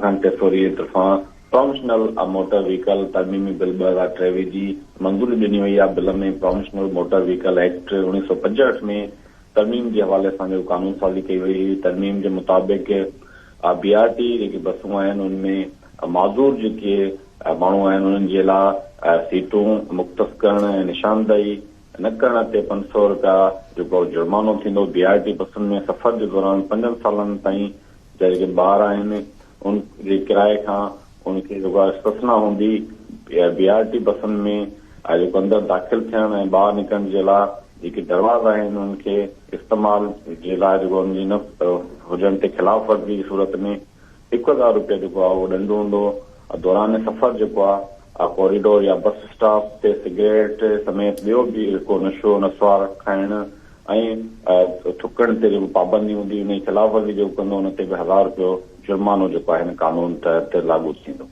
उत्तराखंड टेसोरी तरफां provincial motor vehicle तरमीमी bill 2023 जी मंजूरी ॾिनी वई आहे। बिल में प्रोविशनल मोटर व्हीकल एक्ट 1965 में तरमीम के हवाले सां जो कानून साज़ी कई वई हुई। तरमीम के मुताबिक BRT जेकी बसूं आहिनि उनमें माज़ूर जेके माण्हू आहिनि उन्हनि जे लाइ सीटूं मुख़्तस करण ऐं निशानदही न करण ते 500 रुपया जेको जुर्मानो थींदो। BRT बसुनि में सफ़र जे दौरान 5 सालनि ताईं जेके ॿार आहिनि उन जे किराए खां उनखे जेको आहे इस्तिस्ना हूंदी। BRT बसुनि में जेको अंदरि दाख़िल थियण ऐं ॿाहिरि निकिरण जे लाइ जेके दरवाज़ा आहिनि उनखे इस्तेमाल जे लाइ जेको उनजी न हुजण ते ख़िलाफ़ वर्जी जी सूरत में 1000 रुपया जेको आहे उहो ॾंढ हूंदो। दौरान सफ़र जेको आहे कॉरिडोर या बस स्टॉप ते सिगरेट समेत ॿियो बि जेको नशो नस्वार खाइण ऐं थुकण ते जेको पाबंदी हूंदी उन जी ख़िलाफ़ वर्जी जेको कंदो उन ते बि 1000 रुपयो जुर्मानो जेको आहे हिन कानून तहत लागू थींदो।